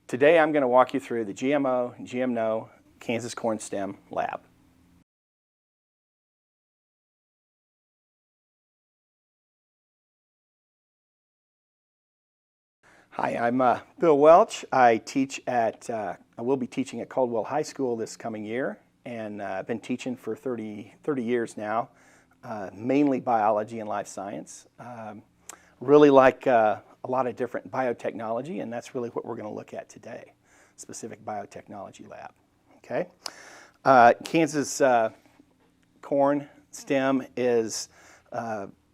Today I'm going to walk you through the GMO, GMO, Kansas corn stem lab. Hi, I'm Bill Welch. I will be teaching at Caldwell High School this coming year, and I've been teaching for 30 years now, mainly biology and life science. Really like a lot of different biotechnology, and that's really what we're going to look at today, specific biotechnology lab. Okay, Kansas corn stem is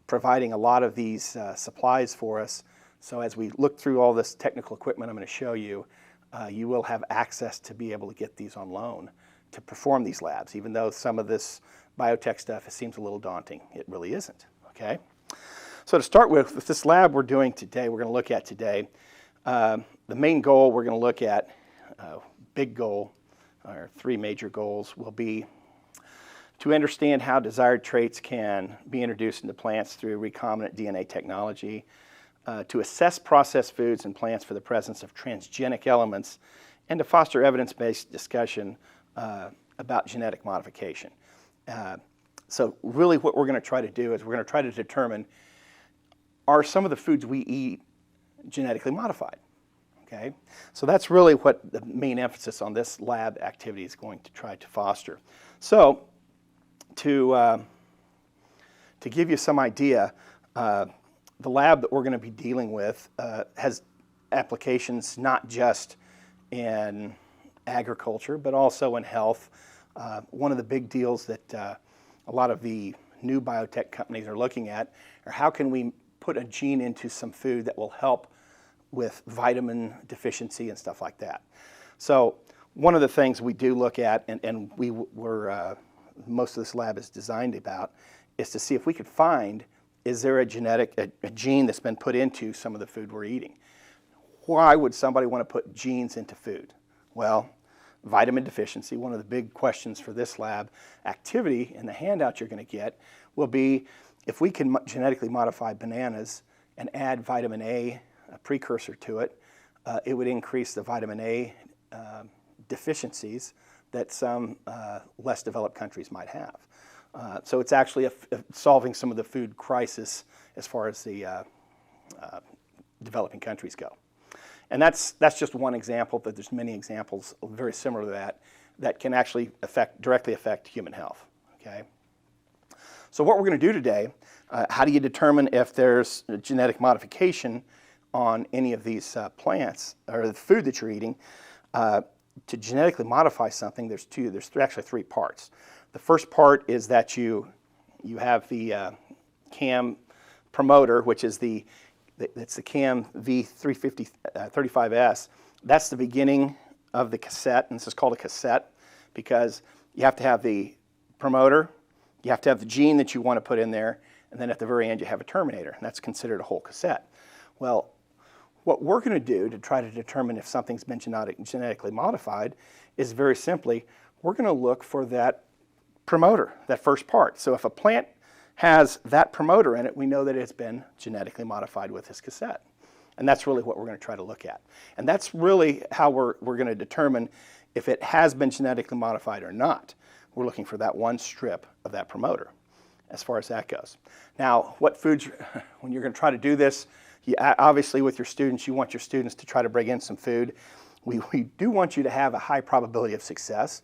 providing a lot of these supplies for us. So as we look through all this technical equipment I'm going to show you, you will have access to be able to get these on loan to perform these labs, even though some of this biotech stuff seems a little daunting. It really isn't, okay? So to start with this lab we're doing today, we're going to look at today, the main goal we're going to look at, big goal, or three major goals, will be to understand how desired traits can be introduced into plants through recombinant DNA technology, to assess processed foods and plants for the presence of transgenic elements, and to foster evidence-based discussion about genetic modification. So really what we're going to try to do is we're going to try to determine, are some of the foods we eat genetically modified? Okay, so that's really what the main emphasis on this lab activity is going to try to foster. So to give you some idea, the lab that we're going to be dealing with has applications not just in agriculture, but also in health. One of the big deals that a lot of the new biotech companies are looking at are how can we put a gene into some food that will help with vitamin deficiency and stuff like that. So one of the things we do look at, and most of this lab is designed about, is to see if we could find, is there a gene that's been put into some of the food we're eating? Why would somebody want to put genes into food? Well, vitamin deficiency, one of the big questions for this lab activity in the handout you're going to get will be, if we can genetically modify bananas and add vitamin A, a precursor to it, it would increase the vitamin A deficiencies that some less developed countries might have. So it's actually solving some of the food crisis as far as the developing countries go. And that's just one example, but there's many examples very similar to that can actually directly affect human health. Okay. So what we're going to do today, how do you determine if there's genetic modification on any of these plants or the food that you're eating? To genetically modify something, there's actually three parts. The first part is that you have the CAM promoter, which is it's the CAM V350-35S. That's the beginning of the cassette, and this is called a cassette because you have to have the promoter, you have to have the gene that you want to put in there, and then at the very end you have a terminator, and that's considered a whole cassette. Well, what we're going to do to try to determine if something's been genetically modified is very simply, we're going to look for that promoter, that first part. So if a plant has that promoter in it, we know that it's been genetically modified with this cassette. And that's really what we're going to try to look at. And that's really how we're going to determine if it has been genetically modified or not. We're looking for that one strip of that promoter as far as that goes. Now, what foods, when you're going to try to do this, obviously with your students, you want your students to try to bring in some food. We do want you to have a high probability of success.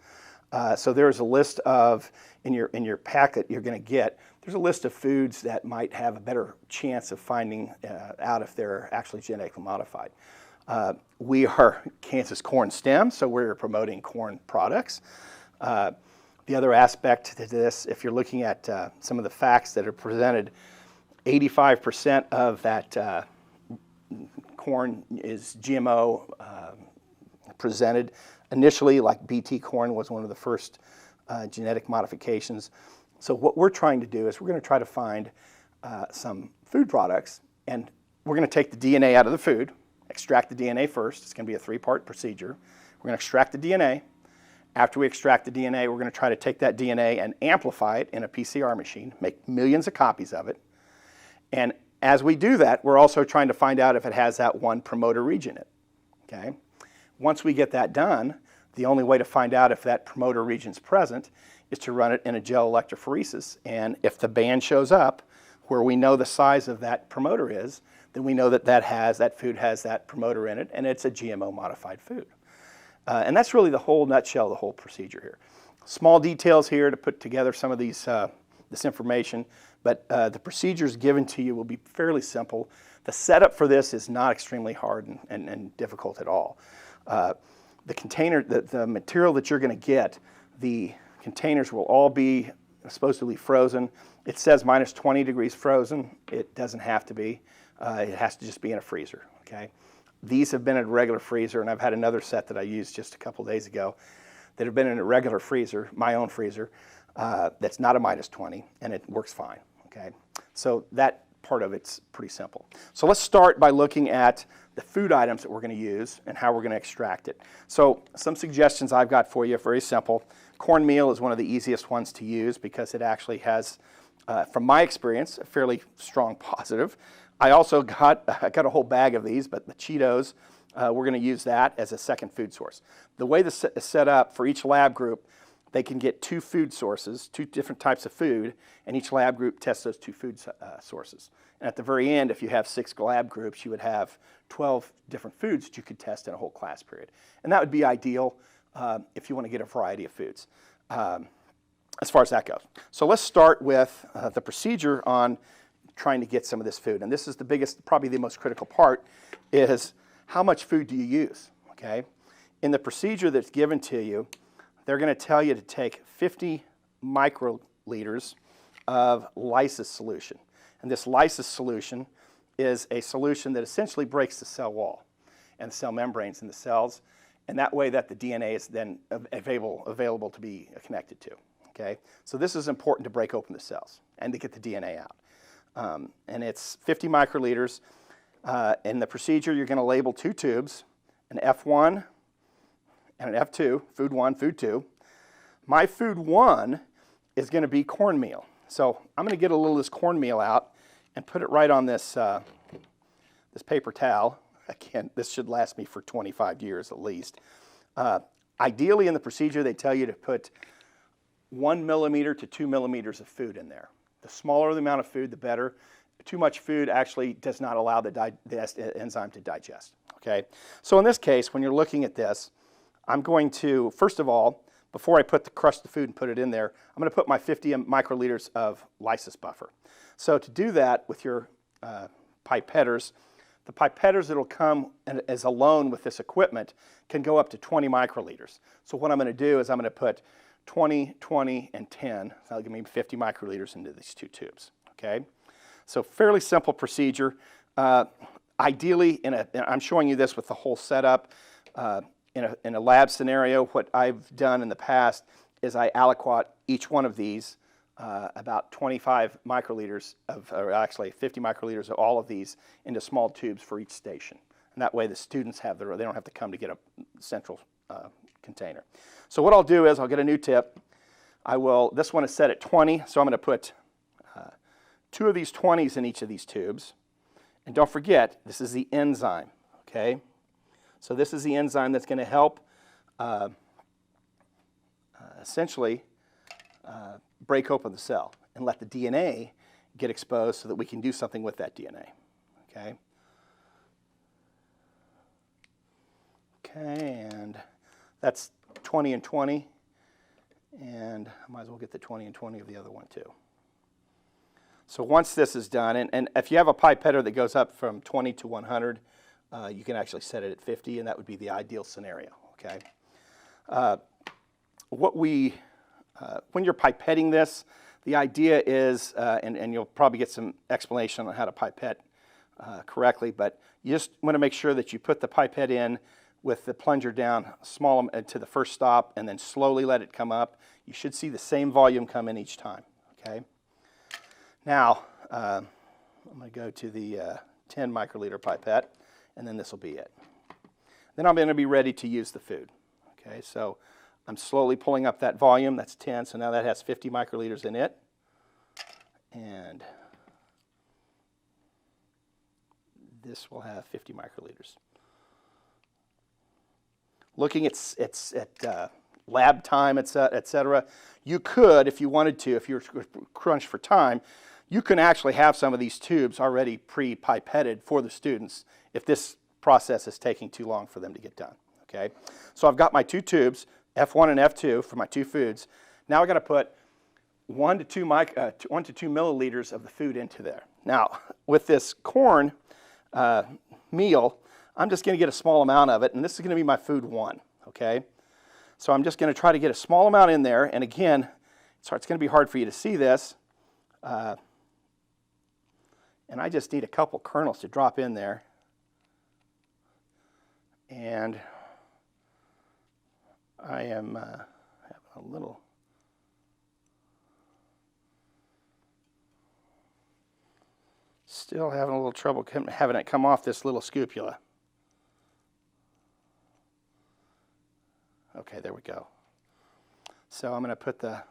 So there's a list of, in your packet you're going to get, there's a list of foods that might have a better chance of finding out if they're actually genetically modified. We are Kansas corn stem, so we're promoting corn products. The other aspect to this, if you're looking at some of the facts that are presented, 85% of that corn is GMO presented. Initially, like BT corn was one of the first genetic modifications. So what we're trying to do is we're going to try to find some food products, and we're going to take the DNA out of the food, extract the DNA first. It's going to be a three-part procedure. We're going to extract the DNA. After we extract the DNA, we're going to try to take that DNA and amplify it in a PCR machine, make millions of copies of it. And as we do that, we're also trying to find out if it has that one promoter region in it. Okay? Once we get that done, the only way to find out if that promoter region is present is to run it in a gel electrophoresis. And if the band shows up where we know the size of that promoter is, then we know that that food has that promoter in it, and it's a GMO modified food. And that's really the whole nutshell, the whole procedure here. Small details here to put together some of these this information, but the procedures given to you will be fairly simple. The setup for this is not extremely hard and difficult at all. The container, the material that you're going to get, the containers will all be supposedly frozen. It says minus 20 degrees frozen. It doesn't have to be. It has to just be in a freezer. Okay. These have been in a regular freezer, and I've had another set that I used just a couple days ago that have been in a regular freezer, my own freezer, that's not a minus 20, and it works fine. Okay. So that part of it's pretty simple. So let's start by looking at the food items that we're going to use and how we're going to extract it. So some suggestions I've got for you, very simple. Cornmeal is one of the easiest ones to use because it actually has, from my experience, a fairly strong positive. I also got a whole bag of these, but the Cheetos, we're going to use that as a second food source. The way this is set up for each lab group, they can get 2 food sources, 2 different types of food, and each lab group tests those 2 food sources. And at the very end, if you have 6 lab groups, you would have 12 different foods that you could test in a whole class period. And that would be ideal if you want to get a variety of foods as far as that goes. So let's start with the procedure on trying to get some of this food. And this is the biggest, probably the most critical part, is how much food do you use, okay? In the procedure that's given to you, they're going to tell you to take 50 microliters of lysis solution. And this lysis solution is a solution that essentially breaks the cell wall and the cell membranes in the cells, and that way that the DNA is then available to be connected to, okay? So this is important to break open the cells and to get the DNA out. And it's 50 microliters. In the procedure, you're going to label 2 tubes, an F1 and an F2, food 1, food 2. My food 1 is going to be cornmeal. So I'm going to get a little of this cornmeal out and put it right on this, this paper towel. Again, this should last me for 25 years at least. Ideally, in the procedure, they tell you to put 1 millimeter to 2 millimeters of food in there. The smaller the amount of food, the better. Too much food actually does not allow the enzyme to digest. Okay? So in this case, when you're looking at this, I'm going to, first of all, before I crush the food and put it in there, I'm going to put my 50 microliters of lysis buffer. So to do that with your pipetters, the pipetters that will come as alone with this equipment can go up to 20 microliters. So what I'm going to do is I'm going to put 20, 20, and 10. So that'll give me 50 microliters into these 2 tubes. Okay? So fairly simple procedure. Ideally, I'm showing you this with the whole setup. In a lab scenario, what I've done in the past is I aliquot each one of these about 25 microliters or actually 50 microliters of all of these into small tubes for each station. And that way the students they don't have to come to get a central container. So what I'll do is I'll get a new tip. This one is set at 20, so I'm going to put 2 of these 20s in each of these tubes. And don't forget, this is the enzyme, okay? So this is the enzyme that's going to help essentially break open the cell and let the DNA get exposed so that we can do something with that DNA, okay? Okay, and that's 20 and 20, and I might as well get the 20 and 20 of the other one too. So once this is done, and if you have a pipetter that goes up from 20 to 100, you can actually set it at 50, and that would be the ideal scenario, okay? When you're pipetting this, the idea is, and you'll probably get some explanation on how to pipette correctly, but you just want to make sure that you put the pipette in with the plunger down small to the first stop and then slowly let it come up. You should see the same volume come in each time, okay? Now, I'm going to go to the 10 microliter pipette, and then this will be it. Then I'm going to be ready to use the food, okay? So I'm slowly pulling up that volume. That's 10, so now that has 50 microliters in it. And this will have 50 microliters. looking at lab time, et cetera, you could, if you wanted to, if you're crunched for time, you can actually have some of these tubes already pre-pipetted for the students if this process is taking too long for them to get done. Okay, so I've got my 2 tubes, F1 and F2 for my 2 foods. Now I got to put 1 to 2 milliliters of the food into there. Now with this corn meal, I'm just going to get a small amount of it, and this is going to be my food 1. Okay, so I'm just going to try to get a small amount in there, and again, it's going to be hard for you to see this. And I just need a couple kernels to drop in there. And I am having a little... Still having a little trouble having it come off this little scupula. Okay, there we go. So I'm going to put the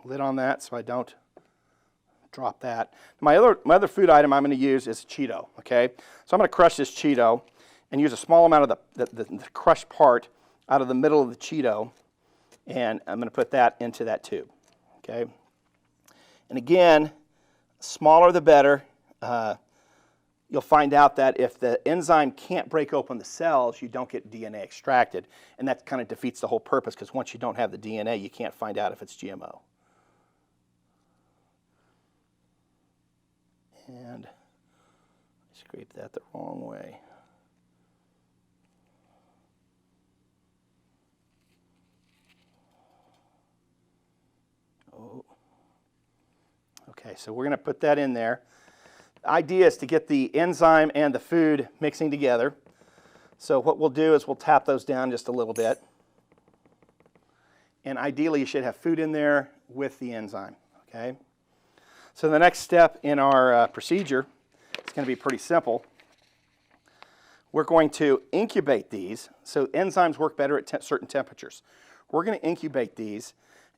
lid on that so I don't drop that. My other food item I'm going to use is Cheeto, okay? So I'm going to crush this Cheeto and use a small amount of the crushed part out of the middle of the Cheeto, and I'm going to put that into that tube, okay? And again, smaller the better. You'll find out that if the enzyme can't break open the cells, you don't get DNA extracted, and that kind of defeats the whole purpose, because once you don't have the DNA, you can't find out if it's GMO. And scrape that the wrong way. Oh. Okay, so we're going to put that in there. The idea is to get the enzyme and the food mixing together. So what we'll do is we'll tap those down just a little bit. And ideally you should have food in there with the enzyme, okay? So the next step in our procedure is going to be pretty simple. We're going to incubate these. So enzymes work better at certain temperatures. We're going to incubate these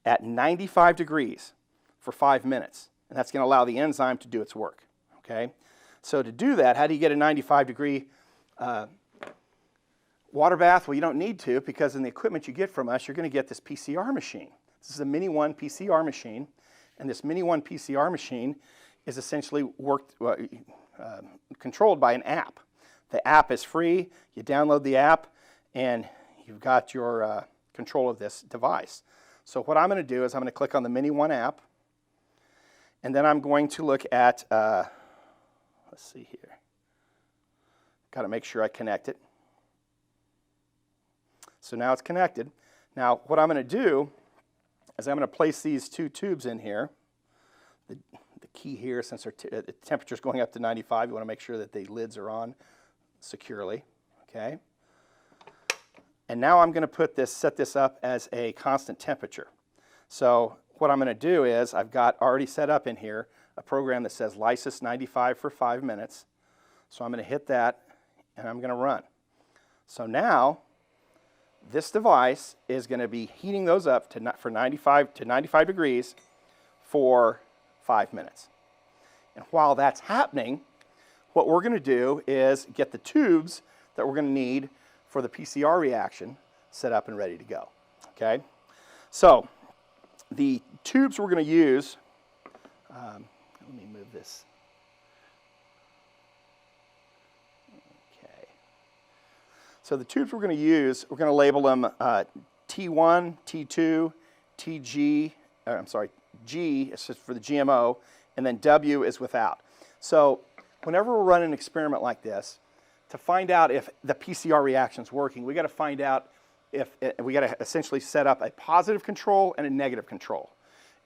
at 95 degrees for 5 minutes. And that's going to allow the enzyme to do its work. Okay? So to do that, how do you get a 95-degree water bath? Well, you don't need to, because in the equipment you get from us, you're going to get this PCR machine. This is a Mini 1 PCR machine. And this Mini 1 PCR machine is essentially controlled by an app. The app is free. You download the app, and you've got your control of this device. So what I'm going to do is I'm going to click on the Mini 1 app, and then I'm going to look at, let's see here. Got to make sure I connect it. So now it's connected. Now what I'm going to do is I'm going to place these 2 tubes in here. The key here, since the temperature is going up to 95, you want to make sure that the lids are on securely. Okay. And now I'm going to set this up as a constant temperature. So what I'm going to do is I've got already set up in here a program that says lysis 95 for 5 minutes. So I'm going to hit that, and I'm going to run. So now this device is going to be heating those up for 95 degrees for 5 minutes. And while that's happening, what we're going to do is get the tubes that we're going to need for the PCR reaction set up and ready to go. Okay? So the tubes we're going to use, let me move this. So the tubes we're going to use, we're going to label them T1, T2, TG, G is just for the GMO, and then W is without. So whenever we're running an experiment like this, to find out if the PCR reaction is working, we got to find out if we got to essentially set up a positive control and a negative control.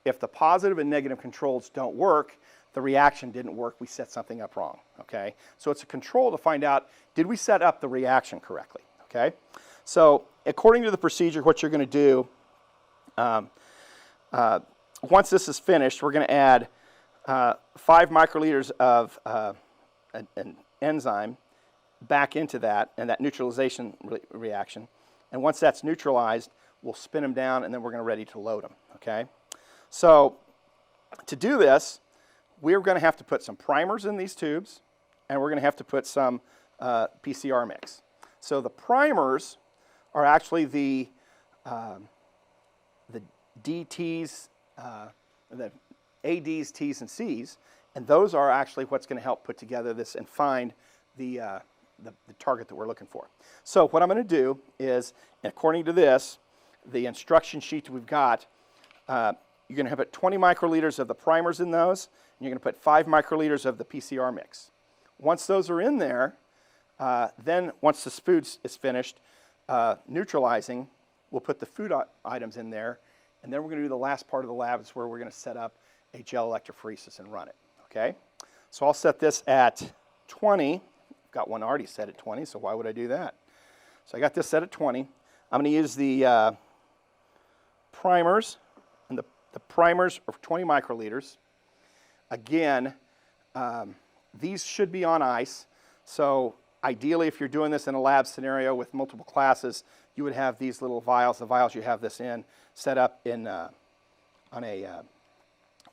If the positive and negative controls don't work, the reaction didn't work, we set something up wrong, okay? So it's a control to find out, did we set up the reaction correctly, okay? So according to the procedure, what you're going to do, once this is finished, we're going to add 5 microliters of an enzyme back into that, and that neutralization reaction. And once that's neutralized, we'll spin them down, and then we're going to ready to load them, okay? So to do this, we're going to have to put some primers in these tubes, and we're going to have to put some PCR mix. So the primers are actually the DTs, the ADs, Ts, and Cs, and those are actually what's going to help put together this and find the target that we're looking for. So what I'm going to do is, according to this, the instruction sheet that we've got, you're going to put 20 microliters of the primers in those, and you're going to put 5 microliters of the PCR mix. Once those are in there, then once the food is finished neutralizing, we'll put the food items in there, and then we're going to do the last part of the lab is where we're going to set up a gel electrophoresis and run it. Okay? So I'll set this at 20. Got one already set at 20, so why would I do that? So I got this set at 20. I'm going to use the primers, and the primers are 20 microliters. Again, these should be on ice, so ideally if you're doing this in a lab scenario with multiple classes, you would have these little vials, the vials you have this in, set up in on a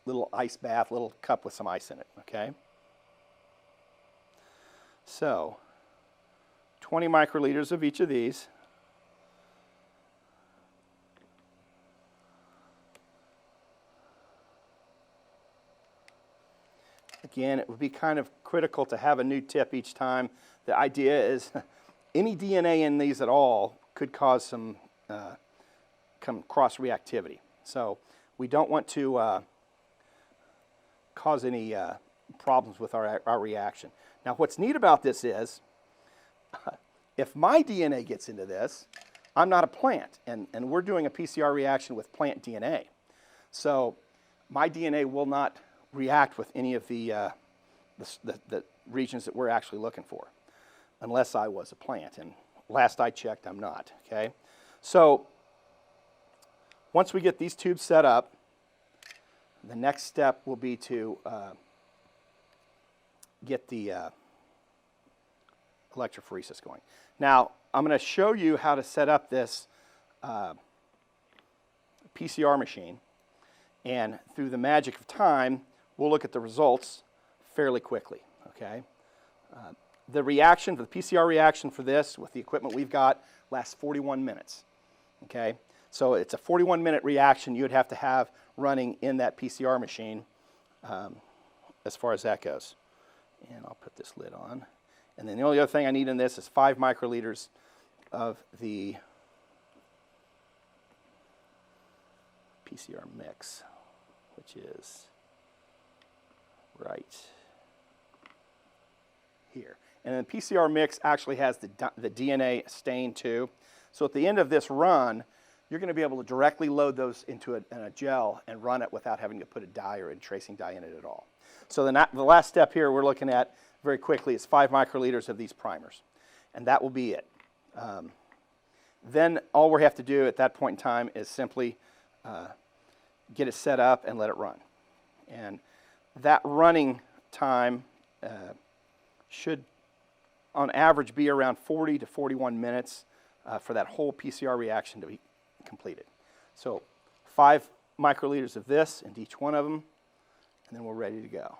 little ice bath, little cup with some ice in it, okay? So, 20 microliters of each of these. Again, it would be kind of critical to have a new tip each time. The idea is any DNA in these at all could cause some cross-reactivity. So we don't want to cause any problems with our reaction. Now what's neat about this is, if my DNA gets into this, I'm not a plant, and we're doing a PCR reaction with plant DNA. So my DNA will not react with any of the regions that we're actually looking for, unless I was a plant, and last I checked, I'm not, okay? So once we get these tubes set up, the next step will be to get the electrophoresis going. Now, I'm going to show you how to set up this PCR machine, and through the magic of time, we'll look at the results fairly quickly, okay? The reaction, the PCR reaction for this with the equipment we've got lasts 41 minutes, okay? So it's a 41-minute reaction you would have to have running in that PCR machine as far as that goes. And I'll put this lid on. And then the only other thing I need in this is 5 microliters of the PCR mix, which is right here. And then the PCR mix actually has the DNA stain too. So at the end of this run, you're going to be able to directly load those into a gel and run it without having to put a dye or a tracing dye in it at all. So the last step here we're looking at very quickly is 5 microliters of these primers. And that will be it. Then all we have to do at that point in time is simply get it set up and let it run. And that running time should on average be around 40 to 41 minutes for that whole PCR reaction to be completed. So 5 microliters of this into each one of them, and then we're ready to go.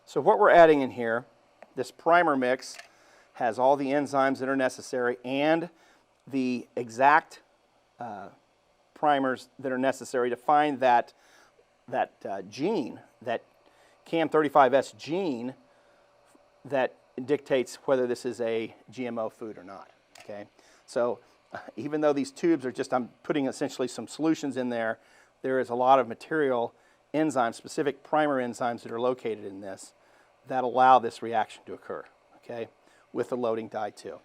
So what we're adding in here, this primer mix has all the enzymes that are necessary and the exact primers that are necessary to find that gene, that CAM35S gene that dictates whether this is a GMO food or not, okay? So even though these tubes are just, I'm putting essentially some solutions in there, there is a lot of material, enzymes, specific primer enzymes that are located in this that allow this reaction to occur, okay, with the loading dye too.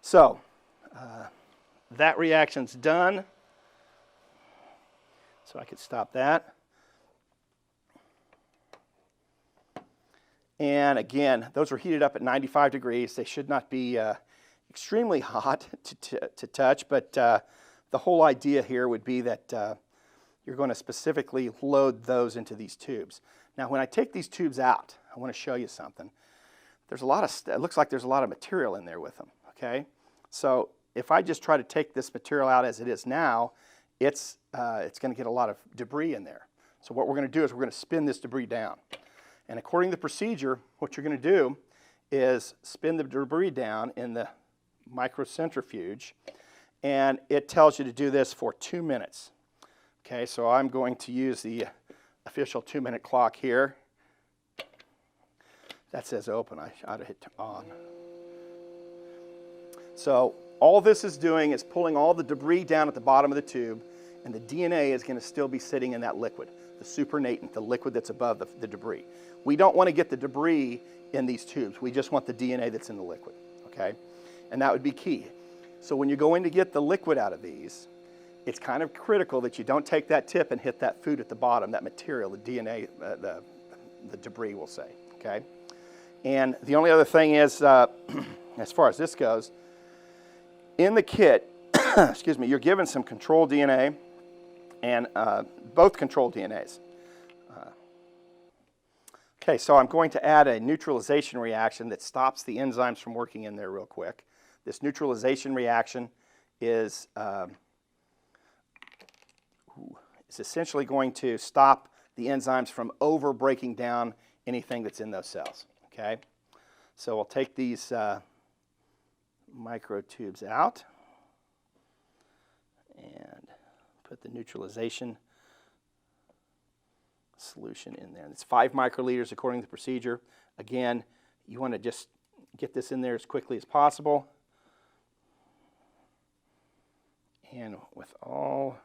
So that reaction's done. So I could stop that. And again, those were heated up at 95 degrees. They should not be extremely hot to touch, but the whole idea here would be that you're going to specifically load those into these tubes. Now, when I take these tubes out, I want to show you something. There's a lot of, it looks like there's a lot of material in there with them, okay? So if I just try to take this material out as it is now, it's going to get a lot of debris in there. So what we're going to do is we're going to spin this debris down. And according to the procedure, what you're going to do is spin the debris down in the microcentrifuge, and it tells you to do this for 2 minutes. Okay, so I'm going to use the official 2-minute clock here. That says open. I ought to hit on. So all this is doing is pulling all the debris down at the bottom of the tube, and the DNA is going to still be sitting in that liquid, the supernatant, the liquid that's above the debris. We don't want to get the debris in these tubes. We just want the DNA that's in the liquid, okay? And that would be key. So when you're going to get the liquid out of these, it's kind of critical that you don't take that tip and hit that food at the bottom, that material, the DNA, the debris, we'll say, okay? And the only other thing is, as far as this goes, in the kit, excuse me, you're given some control DNA and both control DNAs. Okay, so I'm going to add a neutralization reaction that stops the enzymes from working in there real quick. This neutralization reaction is essentially going to stop the enzymes from over breaking down anything that's in those cells. Okay, so we'll take these microtubes out and put the neutralization solution in there. It's 5 microliters according to the procedure. Again, you want to just get this in there as quickly as possible. And with all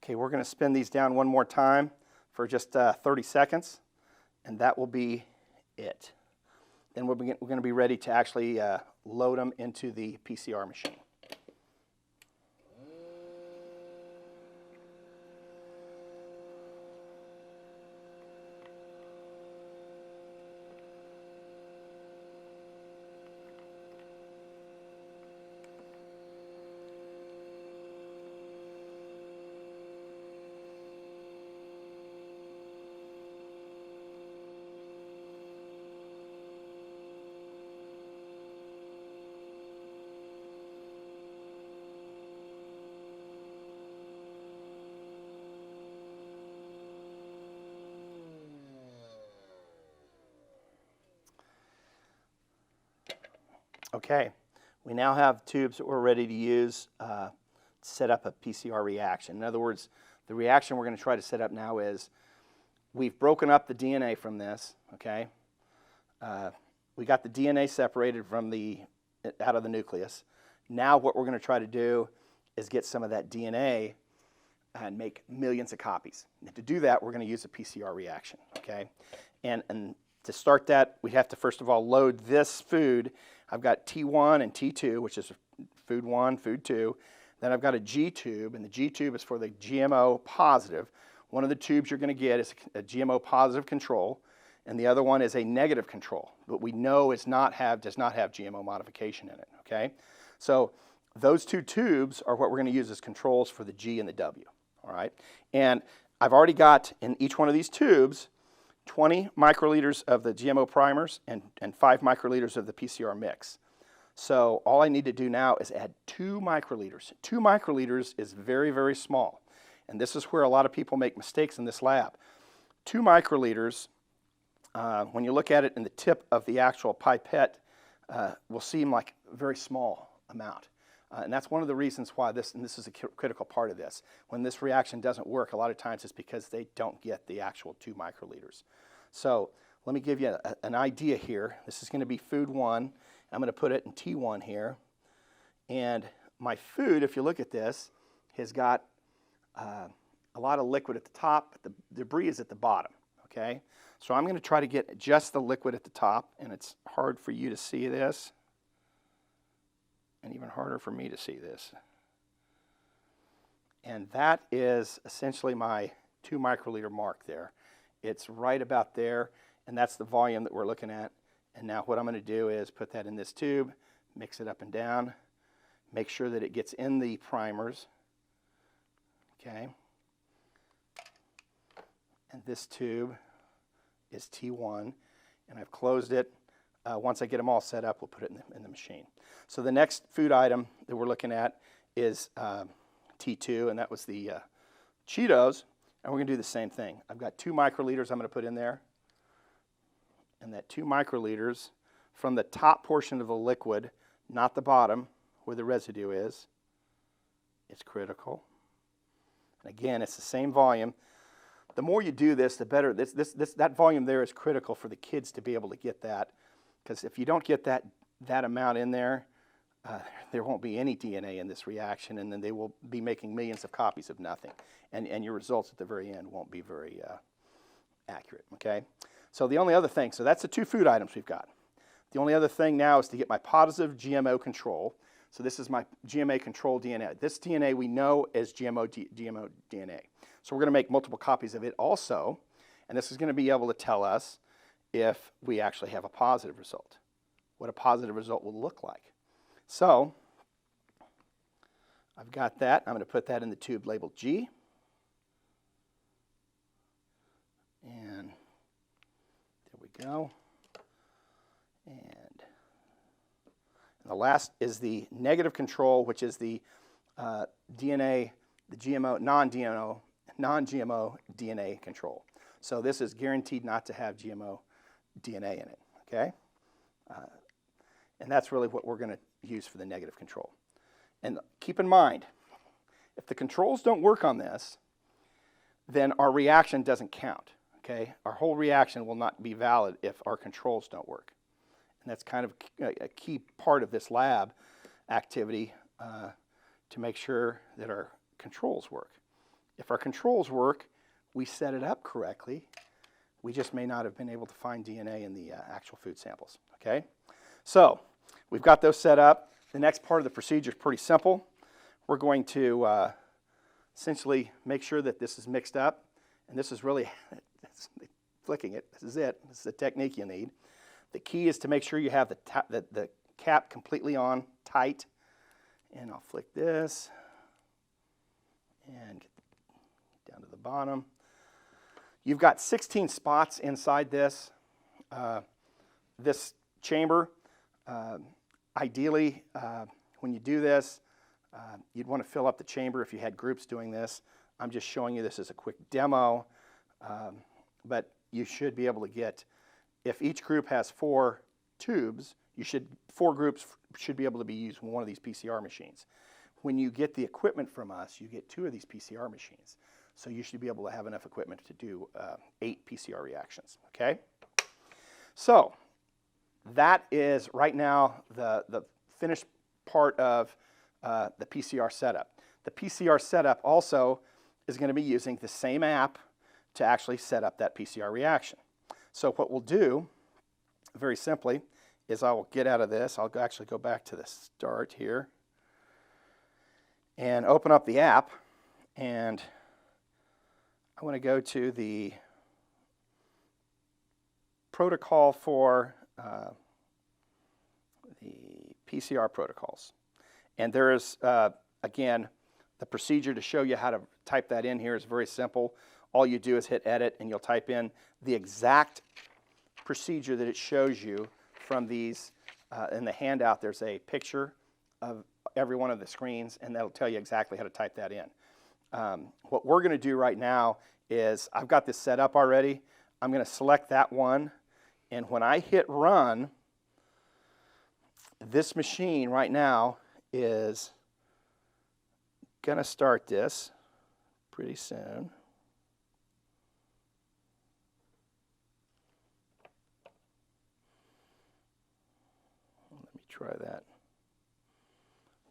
Okay, we're going to spin these down one more time for just 30 seconds, and that will be it. Then we're going to be ready to actually load them into the PCR machine. Okay, we now have tubes that we're ready to use to set up a PCR reaction. In other words, the reaction we're going to try to set up now is we've broken up the DNA from this, okay? We got the DNA separated from out of the nucleus. Now what we're going to try to do is get some of that DNA and make millions of copies. And to do that, we're going to use a PCR reaction, okay? And to start that, we have to first of all load this food. I've got T1 and T2, which is food 1, food 2. Then I've got a G tube, and the G tube is for the GMO positive. One of the tubes you're going to get is a GMO positive control, and the other one is a negative control, but we know does not have GMO modification in it, okay? So those 2 tubes are what we're going to use as controls for the G and the W, all right? And I've already got in each one of these tubes 20 microliters of the GMO primers and 5 microliters of the PCR mix. So all I need to do now is add 2 microliters. 2 microliters is very, very small. And this is where a lot of people make mistakes in this lab. 2 microliters, when you look at it in the tip of the actual pipette, will seem like a very small amount. And that's one of the reasons why this is a critical part of this. When this reaction doesn't work, a lot of times it's because they don't get the actual 2 microliters. So let me give you an idea here. This is going to be food 1. I'm going to put it in T1 here. And my food, if you look at this, has got a lot of liquid at the top, but the debris is at the bottom, okay? So I'm going to try to get just the liquid at the top, and it's hard for you to see this, and even harder for me to see this. And that is essentially my 2 microliter mark there. It's right about there, and that's the volume that we're looking at. And now what I'm going to do is put that in this tube, mix it up and down, make sure that it gets in the primers, okay? And this tube is T1, and I've closed it. Once I get them all set up, we'll put it in the machine. So the next food item that we're looking at is T2, and that was the Cheetos, and we're going to do the same thing. I've got 2 microliters I'm going to put in there, and that 2 microliters from the top portion of the liquid, not the bottom where the residue is critical. And again, it's the same volume. The more you do this, the better. That volume there is critical for the kids to be able to get that, because if you don't get that amount in there, there won't be any DNA in this reaction, and then they will be making millions of copies of nothing. And your results at the very end won't be very accurate, okay? So the only other thing, so that's the 2 food items we've got. The only other thing now is to get my positive GMO control. So this is my GMO control DNA. This DNA we know as GMO DNA. So we're going to make multiple copies of it also, and this is going to be able to tell us if we actually have a positive result, what a positive result will look like. So I've got that. I'm going to put that in the tube labeled G. And there we go. And the last is the negative control, which is the DNA, the GMO, non-GMO DNA control. So this is guaranteed not to have GMO DNA in it, okay? And that's really what we're going to use for the negative control. And keep in mind, if the controls don't work on this, then our reaction doesn't count, okay? Our whole reaction will not be valid if our controls don't work. And that's kind of a key part of this lab activity to make sure that our controls work. If our controls work, we set it up correctly. We just may not have been able to find DNA in the actual food samples, okay? So we've got those set up. The next part of the procedure is pretty simple. We're going to essentially make sure that this is mixed up. And this is really, flicking it, this is it. This is the technique you need. The key is to make sure you have the cap completely on, tight. And I'll flick this and get down to the bottom. You've got 16 spots inside this chamber. Ideally, when you do this, you'd want to fill up the chamber if you had groups doing this. I'm just showing you this as a quick demo, but you should be able to get, if each group has 4 tubes, 4 groups should be able to be used in one of these PCR machines. When you get the equipment from us, you get 2 of these PCR machines. So you should be able to have enough equipment to do 8 PCR reactions, okay? So that is right now the finished part of the PCR setup. The PCR setup also is going to be using the same app to actually set up that PCR reaction. So what we'll do, very simply, is I will get out of this. I'll actually go back to the start here and open up the app, and I want to go to the protocol for the PCR protocols. And there is, again, the procedure to show you how to type that in here is very simple. All you do is hit edit, and you'll type in the exact procedure that it shows you from these. In the handout, there's a picture of every one of the screens, and that'll tell you exactly how to type that in. What we're going to do right now is, I've got this set up already. I'm going to select that one, and when I hit run, this machine right now is going to start this pretty soon. Let me try that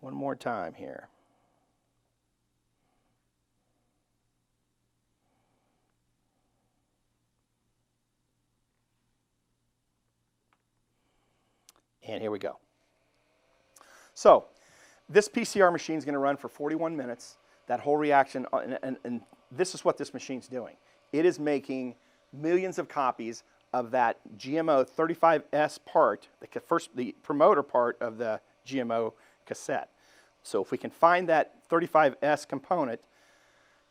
one more time here. And here we go. So this PCR machine is going to run for 41 minutes. That whole reaction, and this is what this machine's doing. It is making millions of copies of that GMO 35S part, the promoter part of the GMO cassette. So if we can find that 35S component,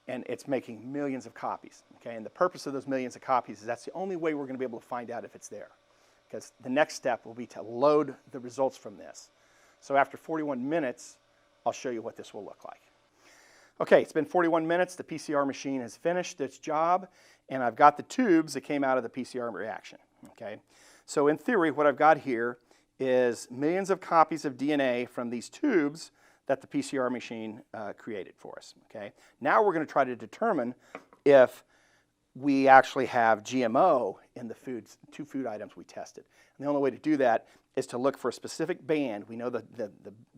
and it's making millions of copies, okay? And the purpose of those millions of copies is that's the only way we're going to be able to find out if it's there, because the next step will be to load the results from this. So after 41 minutes, I'll show you what this will look like. Okay, it's been 41 minutes. The PCR machine has finished its job, and I've got the tubes that came out of the PCR reaction, okay? So in theory, what I've got here is millions of copies of DNA from these tubes that the PCR machine created for us, okay? Now we're going to try to determine if we actually have GMO in the two food items we tested. And the only way to do that is to look for a specific band. We know the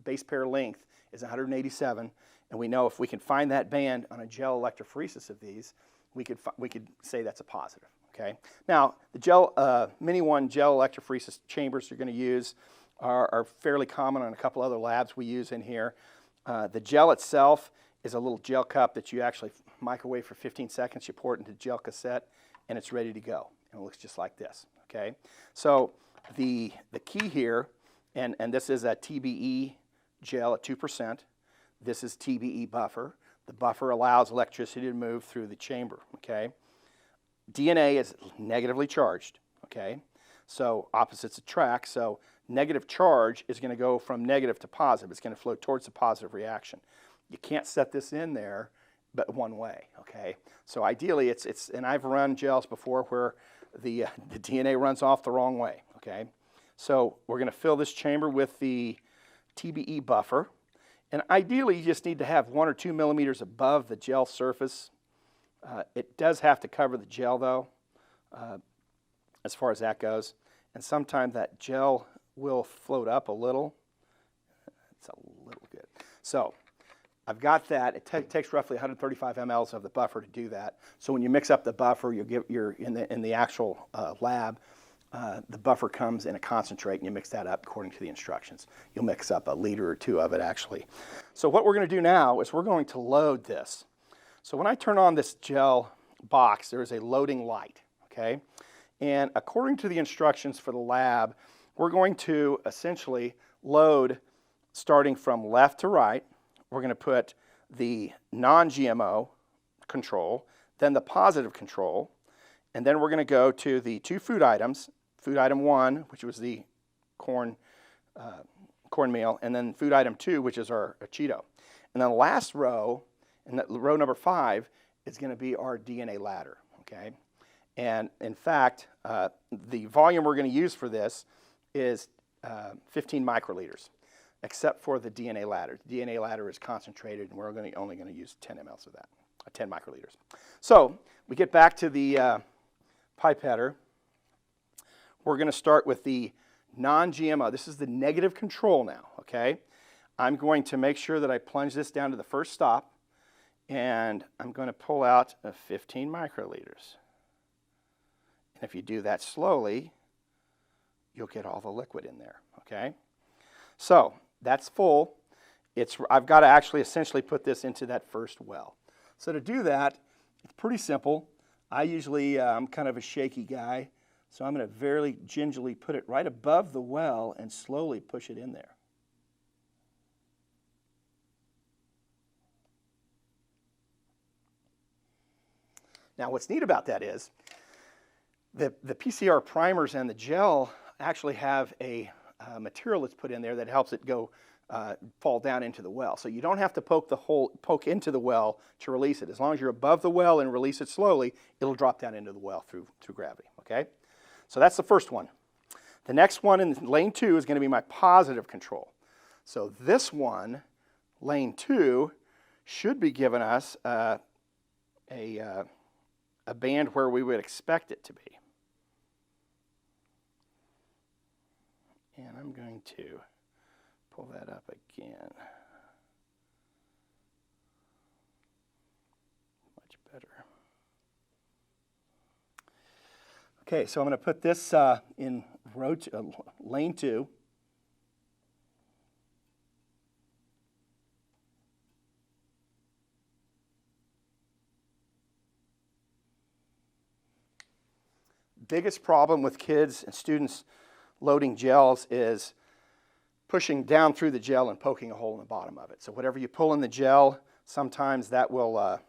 base pair length is 187, and we know if we can find that band on a gel electrophoresis of these, we could say that's a positive, okay? Now, the Mini 1 gel electrophoresis chambers you're going to use are fairly common on a couple other labs we use in here. The gel itself is a little gel cup that you actually microwave for 15 seconds. You pour it into the gel cassette, and it's ready to go. And it looks just like this, okay? So the key here, and this is a TBE gel at 2%. This is TBE buffer. The buffer allows electricity to move through the chamber, okay? DNA is negatively charged, okay? So opposites attract. So negative charge is going to go from negative to positive. It's going to flow towards the positive reaction. You can't set this in there but one way, okay? So ideally, and I've run gels before where the DNA runs off the wrong way, okay? So we're going to fill this chamber with the TBE buffer. And ideally, you just need to have 1 or 2 millimeters above the gel surface. It does have to cover the gel, though, as far as that goes. And sometimes that gel will float up a little. It's a little good. So I've got that. It takes roughly 135 mLs of the buffer to do that. So when you mix up the buffer, in the actual lab, the buffer comes in a concentrate, and you mix that up according to the instructions. You'll mix up 1 liter or 2 of it, actually. So what we're going to do now is we're going to load this. So when I turn on this gel box, there is a loading light, okay? And according to the instructions for the lab, we're going to essentially load starting from left to right. We're going to put the non-GMO control, then the positive control, and then we're going to go to the 2 food items, food item 1, which was the cornmeal, and then food item 2, which is our Cheeto. And then the last row, and row number 5, is going to be our DNA ladder, okay? And in fact, the volume we're going to use for this is 15 microliters, except for the DNA ladder. The DNA ladder is concentrated, and we're only going to use 10 mLs of that, 10 microliters. So we get back to the pipetter. We're going to start with the non-GMO. This is the negative control now, okay? I'm going to make sure that I plunge this down to the first stop, and I'm going to pull out 15 microliters. And if you do that slowly, you'll get all the liquid in there, okay? So that's full. I've got to actually essentially put this into that first well. So to do that, it's pretty simple. I usually, I'm kind of a shaky guy, so I'm going to very gingerly put it right above the well and slowly push it in there. Now what's neat about that is the PCR primers and the gel actually have a material that's put in there that helps it go fall down into the well. So you don't have to poke into the well to release it. As long as you're above the well and release it slowly, it'll drop down into the well through gravity, okay? So that's the first one. The next one in lane 2 is going to be my positive control. So this one, lane 2, should be giving us a band where we would expect it to be. And I'm going to pull that up again. Much better. Okay, so I'm going to put this in lane 2. biggest problem with kids and students loading gels is pushing down through the gel and poking a hole in the bottom of it. So whatever you pull in the gel, sometimes that will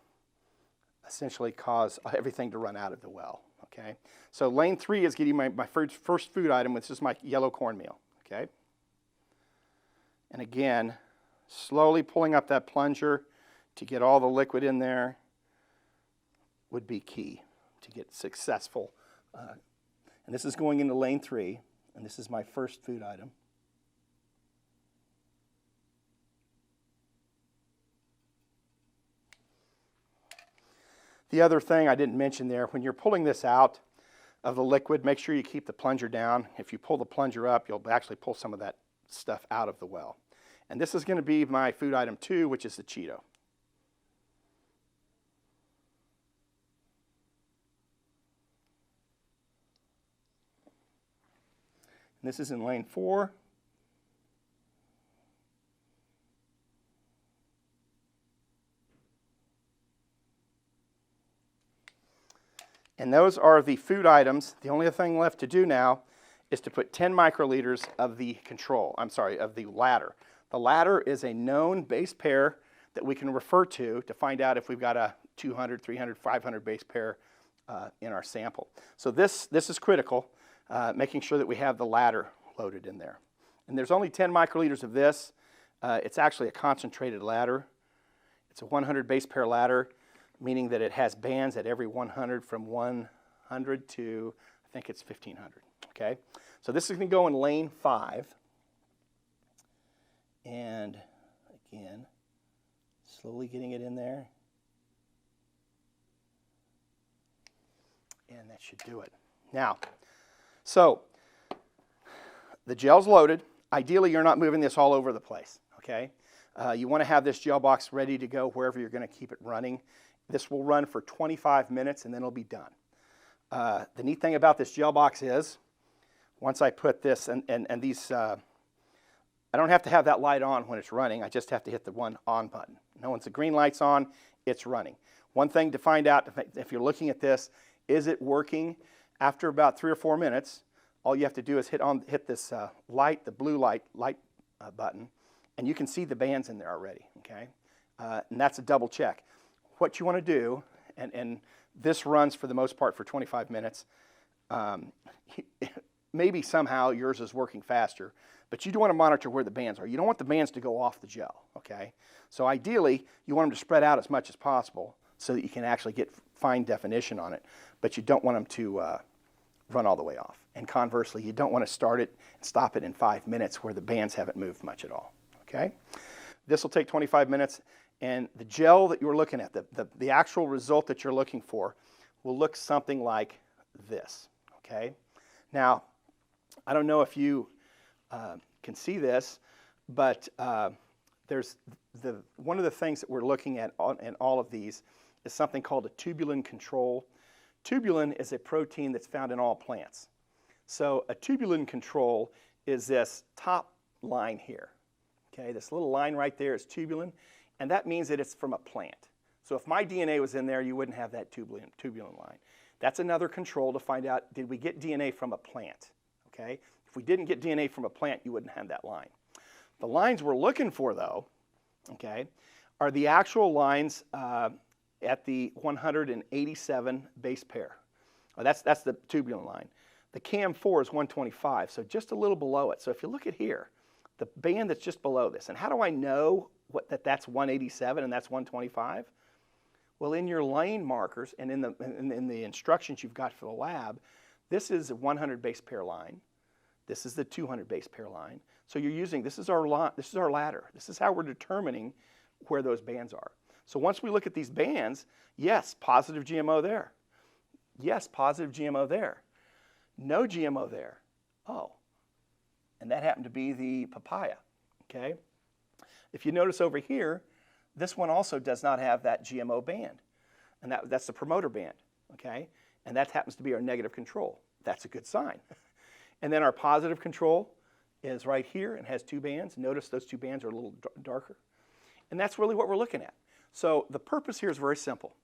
essentially cause everything to run out of the well, okay? So lane 3 is getting my first food item, which is my yellow cornmeal, okay? And again, slowly pulling up that plunger to get all the liquid in there would be key to get successful. And this is going into lane 3, and this is my first food item. The other thing I didn't mention there, when you're pulling this out of the liquid, make sure you keep the plunger down. If you pull the plunger up, you'll actually pull some of that stuff out of the well. And this is going to be my food item 2, which is the Cheeto. And this is in lane 4. And those are the food items. The only thing left to do now is to put 10 microliters of the of the ladder. The ladder is a known base pair that we can refer to find out if we've got a 200, 300, 500 base pair in our sample. So this is critical, making sure that we have the ladder loaded in there. And there's only 10 microliters of this. It's actually a concentrated ladder. It's a 100 base pair ladder, meaning that it has bands at every 100 from 100 to, I think it's 1500, okay? So this is going to go in lane 5. And again, slowly getting it in there. And that should do it. Now, so the gel's loaded. Ideally, you're not moving this all over the place, okay? You want to have this gel box ready to go wherever you're going to keep it running. This will run for 25 minutes and then it'll be done. The neat thing about this gel box is, once I put this, and these, I don't have to have that light on when it's running, I just have to hit the one on button. Now once the green light's on, it's running. One thing to find out, if you're looking at this, is it working? After about 3 or 4 minutes, all you have to do is hit this light, the blue light button, and you can see the bands in there already, okay? And that's a double check. What you want to do, and this runs for the most part for 25 minutes, maybe somehow yours is working faster, but you do want to monitor where the bands are. You don't want the bands to go off the gel, okay? So ideally, you want them to spread out as much as possible so that you can actually get fine definition on it, but you don't want them to run all the way off. And conversely, you don't want to start it and stop it in 5 minutes where the bands haven't moved much at all, okay? This will take 25 minutes. And the gel that you're looking at, the actual result that you're looking for, will look something like this, okay? Now, I don't know if you can see this, but there's one of the things that we're looking at in all of these is something called a tubulin control. Tubulin is a protein that's found in all plants. So a tubulin control is this top line here, okay? This little line right there is tubulin. And that means that it's from a plant. So if my DNA was in there, you wouldn't have that tubulin line. That's another control to find out, did we get DNA from a plant? Okay? If we didn't get DNA from a plant, you wouldn't have that line. The lines we're looking for, though, okay, are the actual lines at the 187 base pair. That's the tubulin line. The CAM4 is 125, so just a little below it. So if you look at here, the band that's just below this, and how do I know that's 187 and that's 125? Well, in your lane markers and in the instructions you've got for the lab, this is a 100 base pair line. This is the 200 base pair line. So you're using, this is our ladder. This is how we're determining where those bands are. So once we look at these bands, yes, positive GMO there. Yes, positive GMO there. No GMO there. Oh, and that happened to be the papaya, okay? If you notice over here, this one also does not have that GMO band, and that's the promoter band, okay? And that happens to be our negative control. That's a good sign. And then our positive control is right here and has 2 bands. Notice those 2 bands are a little darker. And that's really what we're looking at. So the purpose here is very simple.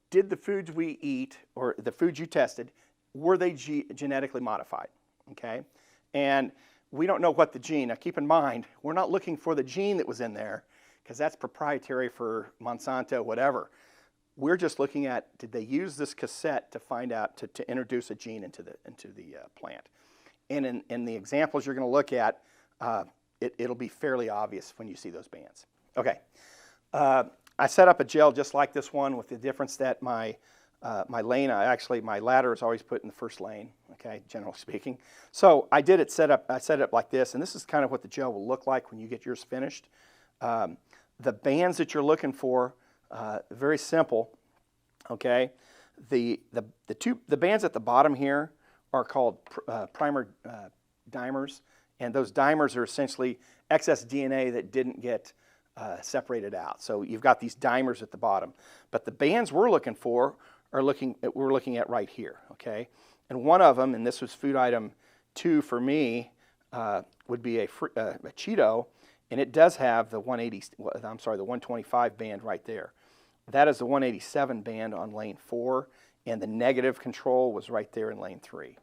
Did the foods we eat, or the foods you tested, were they genetically modified, okay? And we don't know what the gene, now keep in mind, we're not looking for the gene that was in there, because that's proprietary for Monsanto, whatever. We're just looking at, did they use this cassette to find out, to introduce a gene into the plant? And in the examples you're going to look at, it'll be fairly obvious when you see those bands. Okay, I set up a gel just like this one, with the difference that my lane, my ladder is always put in the first lane, okay, generally speaking. So I set it up like this, and this is kind of what the gel will look like when you get yours finished. The bands that you're looking for, very simple, okay. The bands at the bottom here are called primer dimers, and those dimers are essentially excess DNA that didn't get separated out. So you've got these dimers at the bottom, but the bands we're looking for we're looking at right here, okay. And one of them, and this was food item 2 for me, would be a Cheeto, and it does have the 125 band right there. That is the 187 band on lane 4, and the negative control was right there in lane 3.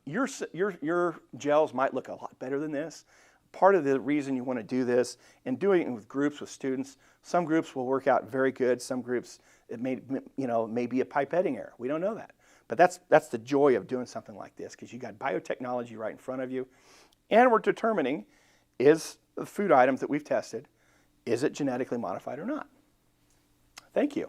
Your gels might look a lot better than this. Part of the reason you want to do this, and doing it with groups with students, some groups will work out very good. Some groups, it may be a pipetting error. We don't know that. But that's the joy of doing something like this, because you got biotechnology right in front of you, and we're determining, is the food items that we've tested, is it genetically modified or not? Thank you.